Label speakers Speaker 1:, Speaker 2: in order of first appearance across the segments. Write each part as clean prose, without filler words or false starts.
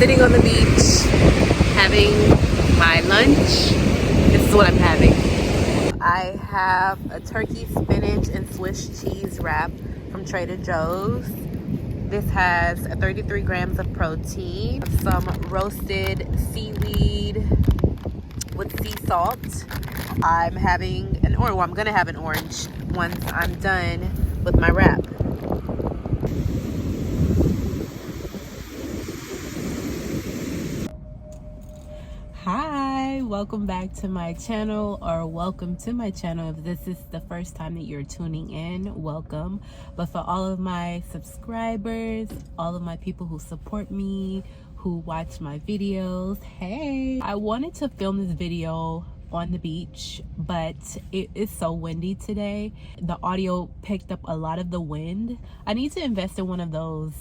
Speaker 1: sitting on the beach having my lunch. This is what I'm having. I have a turkey, spinach, and Swiss cheese wrap from Trader Joe's. This has 33 grams of protein, some roasted seaweed with sea salt. I'm having an orange. Well, I'm gonna have an orange once I'm done with my wrap. Hi, welcome back to my channel, or welcome to my channel. If this is the first time that you're tuning in, welcome. But for all of my subscribers, all of my people who support me, who watch my videos, hey, I wanted to film this video on the beach, but it is so windy today. The audio picked up a lot of the wind. I need to invest in one of those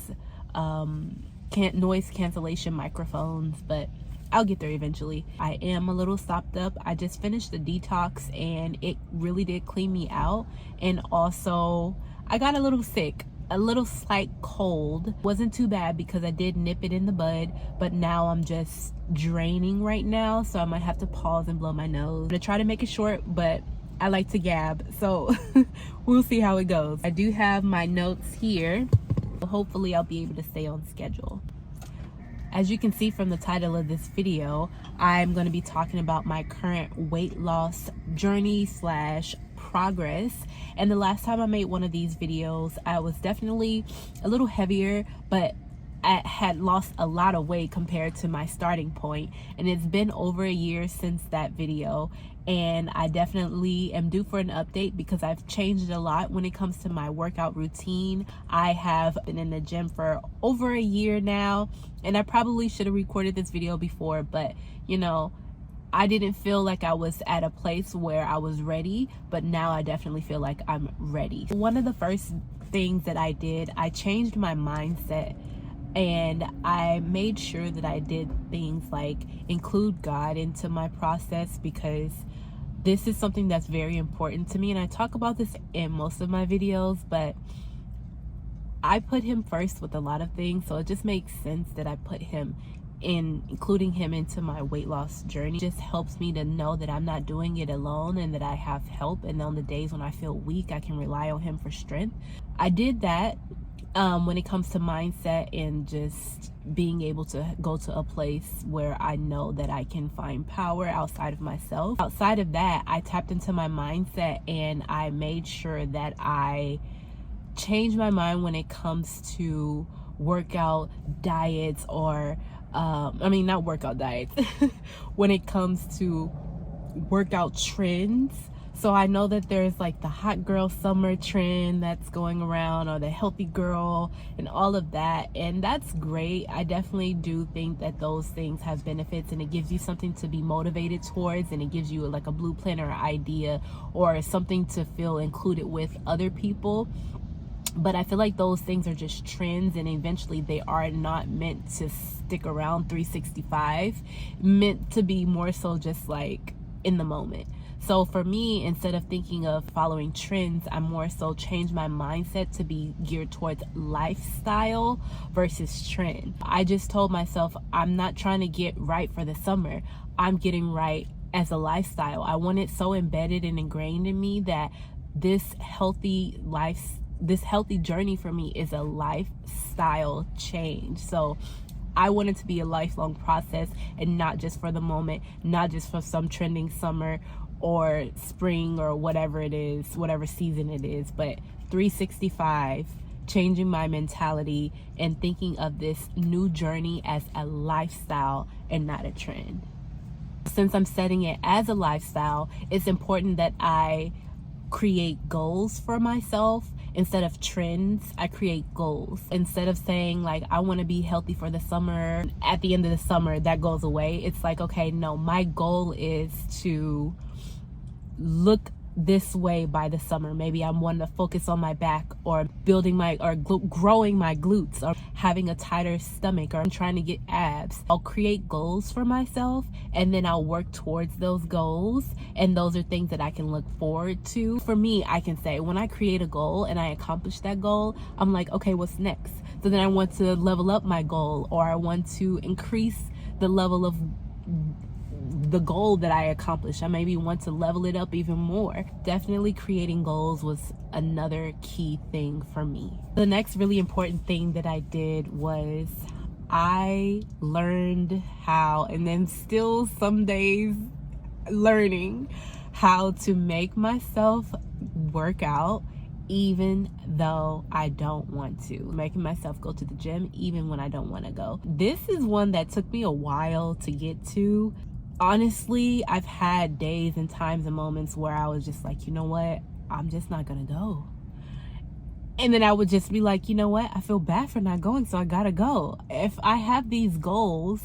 Speaker 1: noise cancellation microphones, but I'll get there eventually. I am a little stopped up. I just finished the detox and it really did clean me out. And also I got a little sick, a little slight cold. Wasn't too bad because I did nip it in the bud, but now I'm just draining right now, so I might have to pause and blow my nose. I'm gonna try to make it short, but I like to gab, so we'll see how it goes. I do have my notes here. Hopefully I'll be able to stay on schedule. As you can see from the title of this video, I'm going to be talking about my current weight loss journey / progress. And the last time I made one of these videos, I was definitely a little heavier, but I had lost a lot of weight compared to my starting point. And it's been over a year since that video, and I definitely am due for an update because I've changed a lot when it comes to my workout routine. I have been in the gym for over a year now, and I probably should have recorded this video before, but you know, I didn't feel like I was at a place where I was ready, but now I definitely feel like I'm ready. One of the first things that I did, I changed my mindset. And I made sure that I did things like include God into my process, because this is something that's very important to me. And I talk about this in most of my videos, but I put him first with a lot of things. So it just makes sense that I put him in, including him into my weight loss journey. It just helps me to know that I'm not doing it alone and that I have help. And on the days when I feel weak, I can rely on him for strength. I did that. When it comes to mindset and just being able to go to a place where I know that I can find power outside of myself. Outside of that, I tapped into my mindset and I made sure that I changed my mind when it comes to workout diets, or not workout diets, when it comes to workout trends. So I know that there's like the hot girl summer trend that's going around, or the healthy girl and all of that. And that's great. I definitely do think that those things have benefits, and it gives you something to be motivated towards, and it gives you like a blueprint or idea or something to feel included with other people. But I feel like those things are just trends, and eventually they are not meant to stick around 365, meant to be more so just like in the moment. So for me, instead of thinking of following trends, I more so changed my mindset to be geared towards lifestyle versus trend. I just told myself, I'm not trying to get right for the summer. I'm getting right as a lifestyle. I want it so embedded and ingrained in me that this healthy journey for me is a lifestyle change. So I want it to be a lifelong process, and not just for the moment, not just for some trending summer or spring or whatever it is, whatever season it is, but 365, changing my mentality and thinking of this new journey as a lifestyle and not a trend. Since I'm setting it as a lifestyle, it's important that I create goals for myself. Instead of trends, I create goals. Instead of saying like, I want to be healthy for the summer, at the end of the summer that goes away. It's like, okay, no, my goal is to look this way by the summer. Maybe I'm wanting to focus on my back, or building my, or growing my glutes, or having a tighter stomach, or I'm trying to get abs. I'll create goals for myself, and then I'll work towards those goals, and those are things that I can look forward to. For me, I can say when I create a goal and I accomplish that goal, I'm like, okay, what's next? So then I want to level up my goal, or I want to increase the level of the goal that I accomplished. I maybe want to level it up even more. Definitely creating goals was another key thing for me. The next really important thing that I did was I learned how, and then still some days learning how to make myself work out even though I don't want to. Making myself go to the gym even when I don't want to go. This is one that took me a while to get to. Honestly, I've had days and times and moments where I was just like, you know what? I'm just not gonna go. And then I would just be like, you know what? I feel bad for not going, so I gotta go. If I have these goals,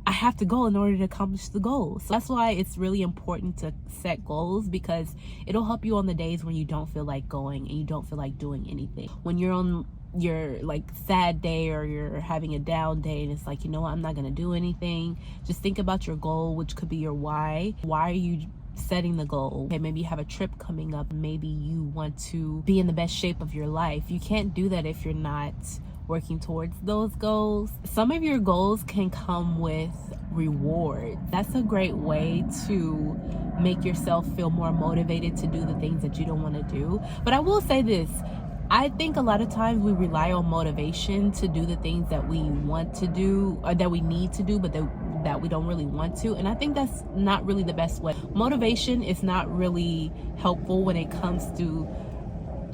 Speaker 1: I have to go in order to accomplish the goals. So that's why it's really important to set goals, because it'll help you on the days when you don't feel like going and you don't feel like doing anything. When you're on your like sad day, or you're having a down day, and it's like, you know what, I'm not gonna do anything, just think about your goal, which could be your why. Why are you setting the goal? Okay, maybe you have a trip coming up, maybe you want to be in the best shape of your life. You can't do that if you're not working towards those goals. Some of your goals can come with reward. That's a great way to make yourself feel more motivated to do the things that you don't want to do. But I will say this, I think a lot of times we rely on motivation to do the things that we want to do, or that we need to do, but that we don't really want to. And I think that's not really the best way. Motivation is not really helpful when it comes to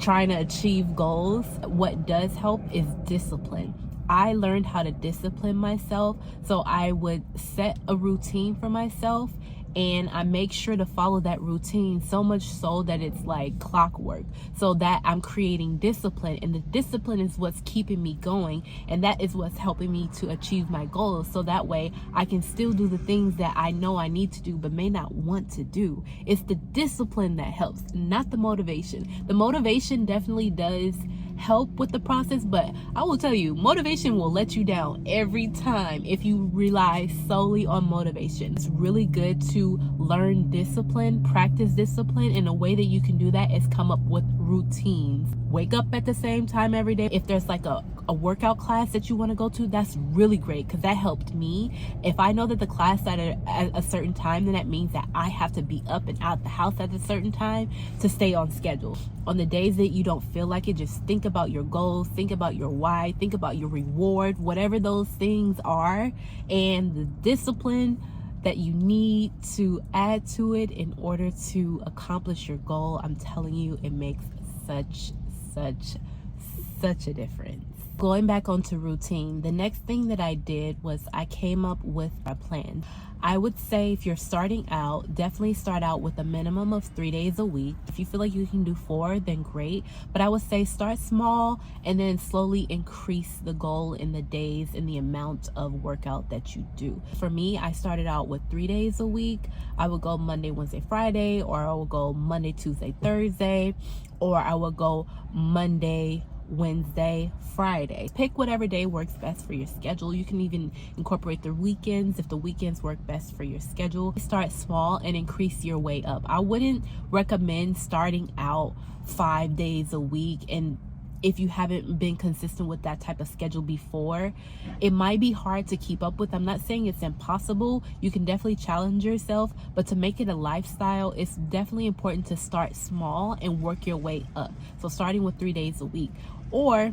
Speaker 1: trying to achieve goals. What does help is discipline. I learned how to discipline myself, so I would set a routine for myself, and I make sure to follow that routine, so much so that it's like clockwork, so that I'm creating discipline, and the discipline is what's keeping me going, and that is what's helping me to achieve my goals, so that way I can still do the things that I know I need to do but may not want to do. It's the discipline that helps, not the motivation. The motivation definitely does help with the process, but I will tell you, motivation will let you down every time if you rely solely on motivation. It's really good to learn discipline, practice discipline, and a way that you can do that is come up with routines. Wake up at the same time every day. If there's like a workout class that you want to go to, that's really great, because that helped me. If I know that the class at a certain time, then that means that I have to be up and out the house at a certain time to stay on schedule. On the days that you don't feel like it, just think about your goals, think about your why, think about your reward, whatever those things are, and the discipline that you need to add to it in order to accomplish your goal. I'm telling you, it makes such a difference. Going back onto routine, the next thing that I did was I came up with a plan. I would say if you're starting out, definitely start out with a minimum of 3 days a week. If you feel like you can do 4, then great. But I would say start small and then slowly increase the goal in the days and the amount of workout that you do. For me, I started out with 3 days a week. I would go Monday, Wednesday, Friday, or I would go Monday, Tuesday, Thursday, or I would go Monday, Wednesday, Friday. Pick whatever day works best for your schedule. You can even incorporate the weekends if the weekends work best for your schedule. Start small and increase your way up. I wouldn't recommend starting out 5 days a week, and if you haven't been consistent with that type of schedule before, it might be hard to keep up with. I'm not saying it's impossible. You can definitely challenge yourself, but to make it a lifestyle, it's definitely important to start small and work your way up. So starting with 3 days a week, or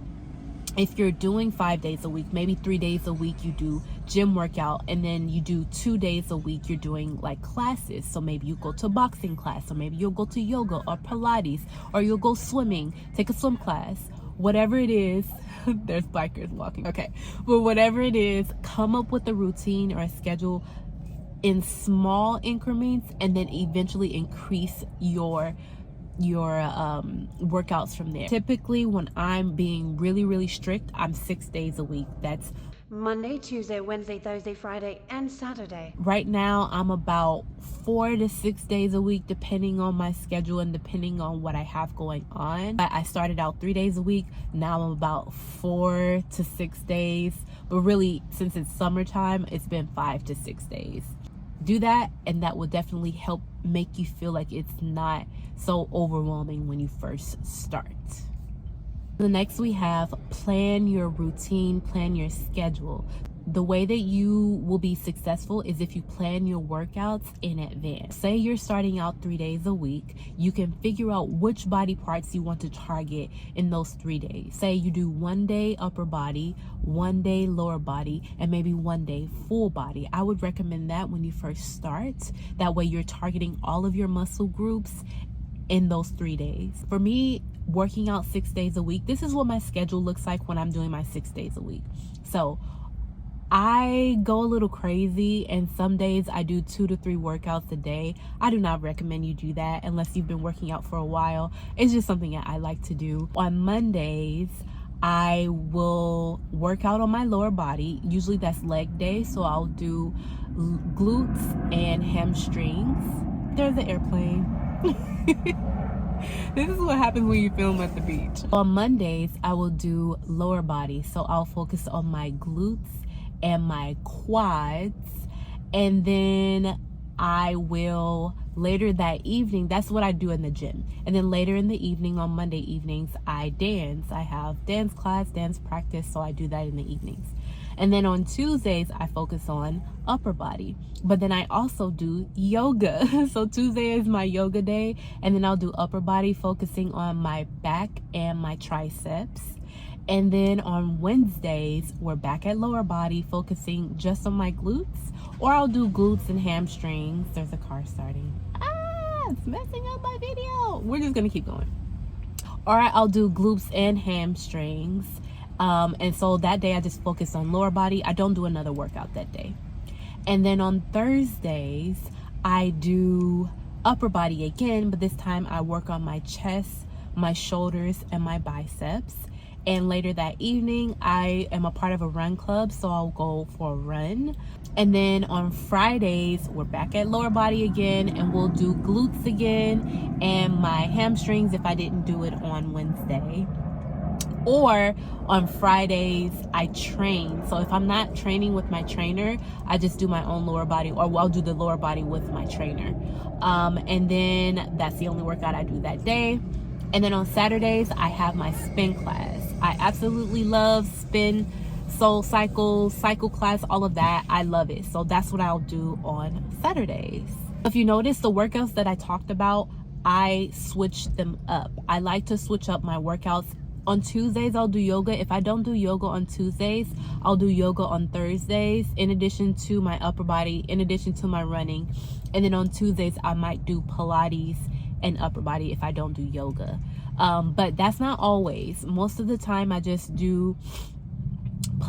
Speaker 1: if you're doing 5 days a week, maybe 3 days a week you do gym workout, and then you do 2 days a week you're doing like classes. So maybe you go to boxing class, or maybe you'll go to yoga or Pilates, or you'll go swimming, take a swim class. Whatever it is, there's bikers walking, okay, but whatever it is, come up with a routine or a schedule in small increments, and then eventually increase your workouts from there. Typically, when I'm being really strict, I'm 6 days a week. That's
Speaker 2: Monday, Tuesday, Wednesday, Thursday, Friday, and Saturday.
Speaker 1: Right now, I'm about 4 to 6 days a week, depending on my schedule and depending on what I have going on. I started out 3 days a week. Now I'm about 4 to 6 days. But really, since it's summertime, it's been 5 to 6 days. Do that, and that will definitely help make you feel like it's not so overwhelming when you first start. The next we have plan your routine, plan your schedule. The way that you will be successful is if you plan your workouts in advance. Say you're starting out 3 days a week, you can figure out which body parts you want to target in those 3 days. Say you do 1 day upper body, 1 day lower body, and maybe 1 day full body. I would recommend that when you first start. That way you're targeting all of your muscle groups in those 3 days. For me, working out 6 days a week, this is what my schedule looks like when I'm doing my 6 days a week. So I go a little crazy, and some days I do 2 to 3 workouts a day. I do not recommend you do that unless you've been working out for a while. It's just something that I like to do. On Mondays, I will work out on my lower body. Usually that's leg day, so I'll do glutes and hamstrings. There's an airplane. This is what happens when you film at the beach. On Mondays, I will do lower body, so I'll focus on my glutes and my quads, and then I will later that evening, that's what I do in the gym, and then later in the evening on Monday evenings I dance. I have dance class, dance practice, so I do that in the evenings. And then on Tuesdays I focus on upper body, but then I also do yoga. So Tuesday is my yoga day, and then I'll do upper body focusing on my back and my triceps. And then on Wednesdays, we're back at lower body, focusing just on my glutes, or I'll do glutes and hamstrings. There's a car starting. It's messing up my video. We're just gonna keep going. All right, I'll do glutes and hamstrings. And so that day I just focus on lower body. I don't do another workout that day. And then on Thursdays, I do upper body again, but this time I work on my chest, my shoulders, and my biceps. And later that evening, I am a part of a run club, so I'll go for a run. And then on Fridays, we're back at lower body again, and we'll do glutes again and my hamstrings if I didn't do it on Wednesday. Or on Fridays, I train. So if I'm not training with my trainer, I just do my own lower body, or I'll do the lower body with my trainer. And then that's the only workout I do that day. And then on Saturdays, I have my spin class. I absolutely love spin, soul cycle class, all of that. I love it. So that's what I'll do on Saturdays. If you notice, the workouts that I talked about, I switched them up. I like to switch up my workouts. On Tuesdays, I'll do yoga. If I don't do yoga on Tuesdays, I'll do yoga on Thursdays, in addition to my upper body, in addition to my running. And then on Tuesdays, I might do Pilates and upper body if I don't do yoga. But that's not always. Most of the time I just do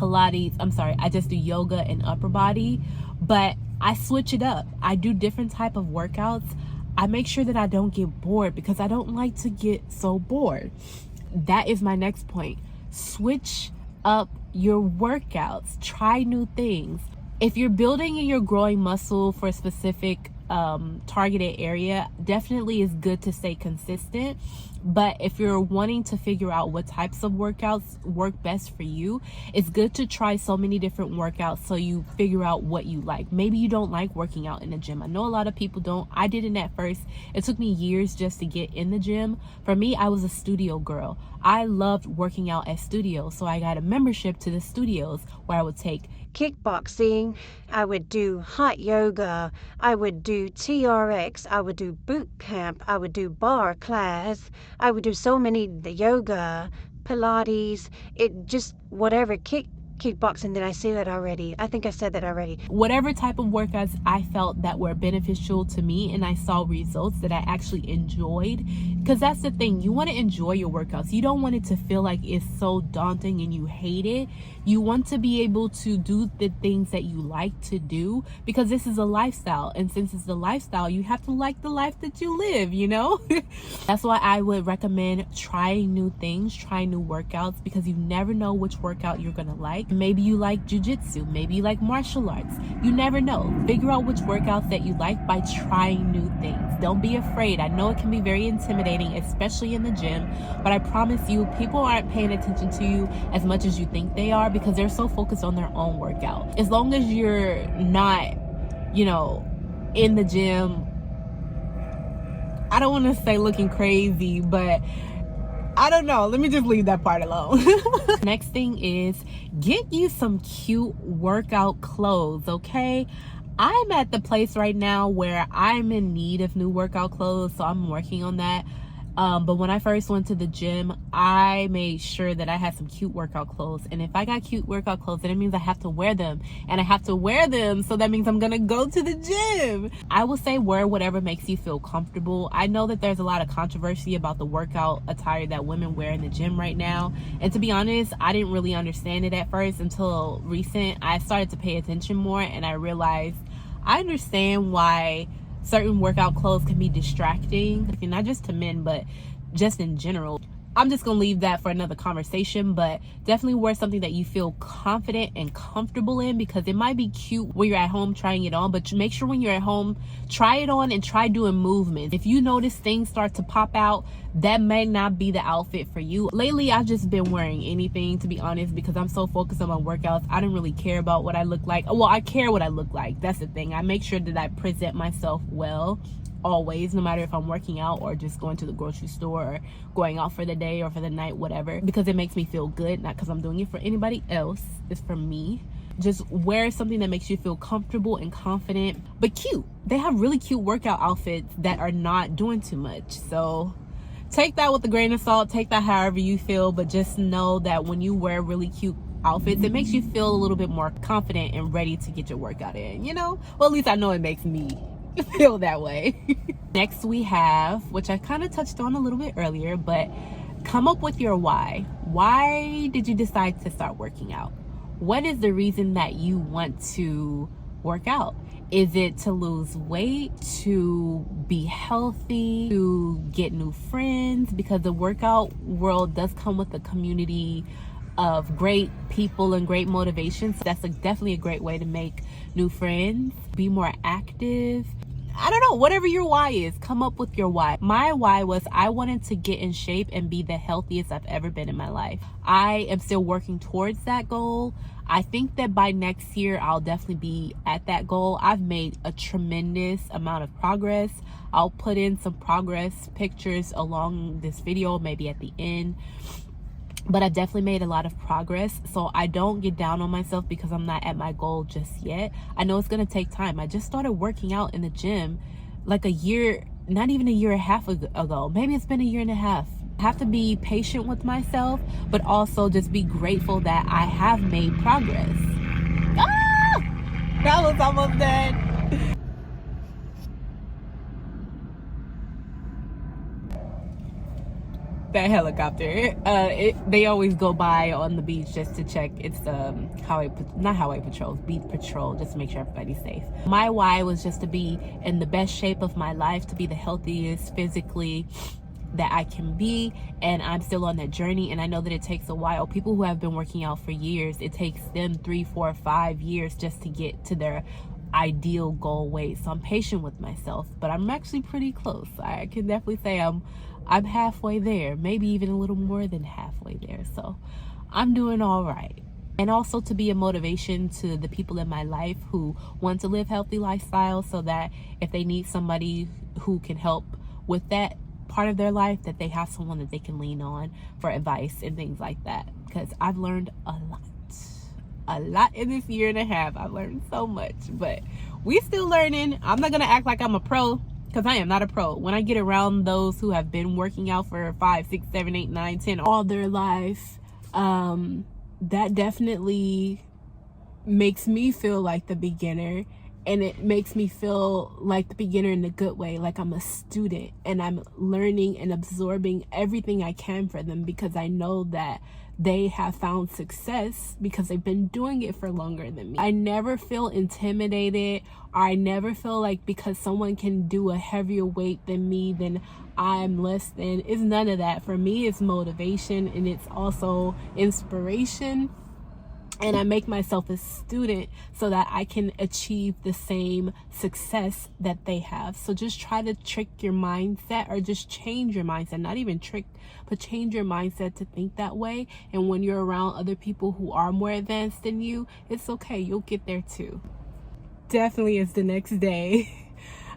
Speaker 1: I just do yoga and upper body, but I switch it up. I do different type of workouts. I make sure that I don't get bored, because I don't like to get so bored. That is my next point. Switch up your workouts. Try new things. If you're building and you're growing muscle for a specific targeted area, definitely is good to stay consistent. But if you're wanting to figure out what types of workouts work best for you, it's good to try so many different workouts so you figure out what you like. Maybe you don't like working out in the gym. I know a lot of people don't. I didn't at first. It took me years just to get in the gym. For me, I was a studio girl. I loved working out at studios, so I got a membership to the studios where I would take
Speaker 2: Kickboxing, I would do hot yoga, I would do TRX, I would do boot camp, I would do bar class, I would do so many, the yoga, Pilates, it just whatever, kickboxing. Did I say that already? I think I said that already.
Speaker 1: Whatever type of workouts I felt that were beneficial to me and I saw results that I actually enjoyed. Because that's the thing, you want to enjoy your workouts. You don't want it to feel like it's so daunting and you hate it. You want to be able to do the things that you like to do, because this is a lifestyle, and since it's a lifestyle, you have to like the life that you live, you know. That's why I would recommend trying new things, trying new workouts, because you never know which workout you're gonna like. Maybe you like jiu-jitsu, maybe you like martial arts, you never know. Figure out which workouts that you like by trying new things. Don't be afraid. I know it can be very intimidating, especially in the gym, but I promise you, people aren't paying attention to you as much as you think they are, because they're so focused on their own workout. As long as you're not, you know, in the gym, I don't want to say looking crazy, but I don't know. Let me just leave that part alone. Next thing is get you some cute workout clothes, okay? I'm at the place right now where I'm in need of new workout clothes, so I'm working on that. But when I first went to the gym, I made sure that I had some cute workout clothes. And if I got cute workout clothes, then it means I have to wear them. And I have to wear them, so that means I'm gonna go to the gym. I will say wear whatever makes you feel comfortable. I know that there's a lot of controversy about the workout attire that women wear in the gym right now. And to be honest, I didn't really understand it at first until recent. I started to pay attention more, and I realized I understand why certain workout clothes can be distracting, not just to men, but just in general. I'm just gonna leave that for another conversation, but definitely wear something that you feel confident and comfortable in, because it might be cute when you're at home trying it on, but make sure when you're at home, try it on and try doing movements. If you notice things start to pop out, that may not be the outfit for you. Lately, I've just been wearing anything, to be honest, because I'm so focused on my workouts. I don't really care about what I look like. Well, I care what I look like. That's the thing. I make sure that I present myself well always, no matter if I'm working out or just going to the grocery store or going out for the day or for the night, whatever, because it makes me feel good, not because I'm doing it for anybody else. It's for me. Just wear something that makes you feel comfortable and confident, but cute. They have really cute workout outfits that are not doing too much, so take that with a grain of salt. Take that however you feel, but just know that when you wear really cute outfits, it makes you feel a little bit more confident and ready to get your workout in, you know? Well, at least I know it makes me feel that way. Next we have, which I kind of touched on a little bit earlier, but come up with your why. Why did you decide to start working out? What is the reason that you want to work out? Is it to lose weight, to be healthy, to get new friends? Because the workout world does come with a community of great people and great motivation. So that's definitely a great way to make new friends, be more active. I don't know, whatever your why is, come up with your why. My why was I wanted to get in shape and be the healthiest I've ever been in my life. I am still working towards that goal. I think that by next year, I'll definitely be at that goal. I've made a tremendous amount of progress. I'll put in some progress pictures along this video, maybe at the end. But I've definitely made a lot of progress, so I don't get down on myself because I'm not at my goal just yet. I know it's gonna take time. I just started working out in the gym like a year, not even a year and a half ago. Maybe it's been a year and a half. I have to be patient with myself, but also just be grateful that I have made progress. Ah! That was almost done. That helicopter, they always go by on the beach just to check. It's not highway patrols, beach patrol, just to make sure everybody's safe. My why was just to be in the best shape of my life, to be the healthiest physically that I can be, and I'm still on that journey. And I know that it takes a while. People who have been working out for years, it takes them 3, 4, 5 years just to get to their ideal goal weight. So I'm patient with myself, but I'm actually pretty close. I can definitely say I'm halfway there, maybe even a little more than halfway there. So I'm doing all right. And also to be a motivation to the people in my life who want to live healthy lifestyles, so that if they need somebody who can help with that part of their life, that they have someone that they can lean on for advice and things like that. Because I've learned a lot in this year and a half. I've learned so much, but we still learning. I'm not gonna act like I'm a pro, because I am not a pro. When I get around those who have been working out for 5, 6, 7, 8, 9, 10 all their life, that definitely makes me feel like the beginner, and it makes me feel like the beginner in a good way, like I'm a student and I'm learning and absorbing everything I can for them, because I know that they have found success because they've been doing it for longer than me. I never feel intimidated, or I never feel like because someone can do a heavier weight than me, then I'm less than. It's none of that. For me, it's motivation, and it's also inspiration. And I make myself a student so that I can achieve the same success that they have. So just try to trick your mindset, or just change your mindset. Not even trick, but change your mindset to think that way. And when you're around other people who are more advanced than you, it's okay. You'll get there too. Definitely it's the next day.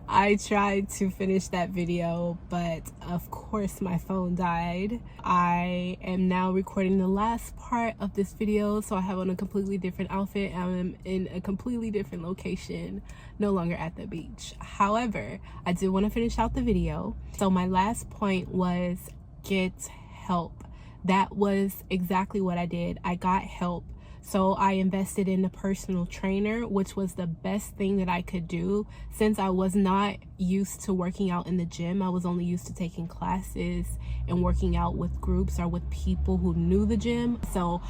Speaker 1: I tried to finish that video, but of course my phone died. I am now recording the last part of this video, so I have on a completely different outfit. I'm in a completely different location, no longer at the beach. However, I did want to finish out the video. So my last point was get help. That was exactly what I did. I got help. So I invested in a personal trainer, which was the best thing that I could do since I was not used to working out in the gym. I was only used to taking classes and working out with groups or with people who knew the gym. So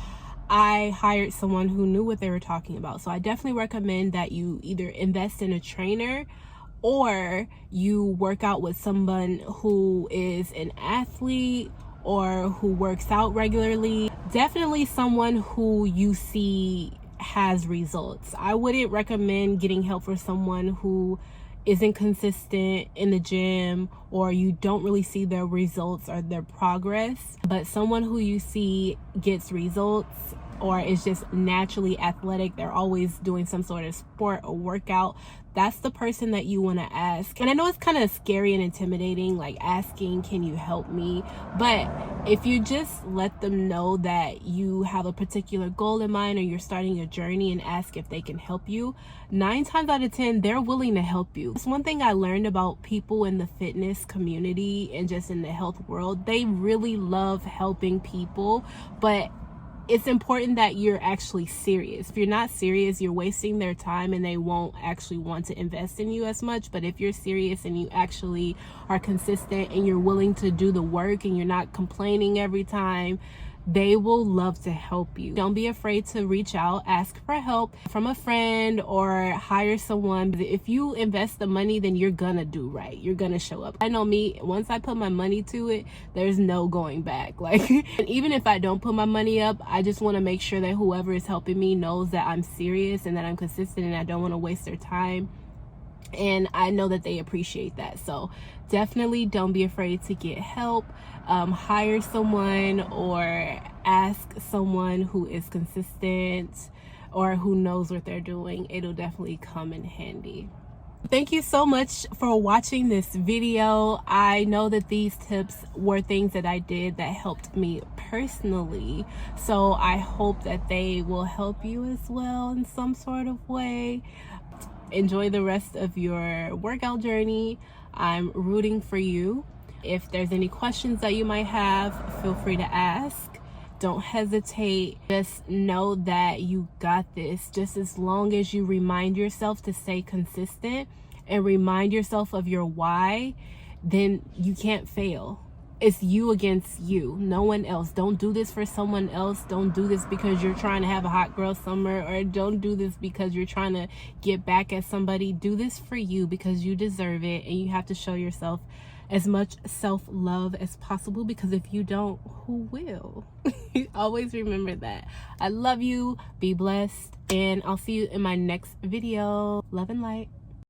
Speaker 1: I hired someone who knew what they were talking about. So I definitely recommend that you either invest in a trainer or you work out with someone who is an athlete or who works out regularly. Definitely someone who you see has results. I wouldn't recommend getting help for someone who isn't consistent in the gym or you don't really see their results or their progress, but someone who you see gets results or is just naturally athletic, they're always doing some sort of sport or workout, that's the person that you want to ask. And I know it's kind of scary and intimidating, like asking, can you help me? But if you just let them know that you have a particular goal in mind or you're starting a journey and ask if they can help you, 9 times out of 10, they're willing to help you. It's one thing I learned about people in the fitness community and just in the health world. They really love helping people, but it's important that you're actually serious. If you're not serious, you're wasting their time and they won't actually want to invest in you as much. But if you're serious and you actually are consistent and you're willing to do the work and you're not complaining every time, they will love to help you. Don't be afraid to reach out, ask for help from a friend or hire someone. If you invest the money, then you're gonna do right. You're gonna show up. I know me, once I put my money to it, there's no going back. Like, and even if I don't put my money up, I just wanna make sure that whoever is helping me knows that I'm serious and that I'm consistent and I don't wanna waste their time. And I know that they appreciate that. So definitely don't be afraid to get help. Hire someone or ask someone who is consistent or who knows what they're doing. It'll definitely come in handy. Thank you so much for watching this video. I know that these tips were things that I did that helped me personally, so I hope that they will help you as well in some sort of way. Enjoy the rest of your workout journey. I'm rooting for you. If there's any questions that you might have, feel free to ask. Don't hesitate. Just know that you got this. Just as long as you remind yourself to stay consistent and remind yourself of your why, then you can't fail. It's you against you, no one else. Don't do this for someone else. Don't do this because you're trying to have a hot girl summer, or don't do this because you're trying to get back at somebody. Do this for you because you deserve it, and you have to show yourself as much self-love as possible, because if you don't, who will? Always remember that. I love you. Be blessed, and I'll see you in my next video. Love and light.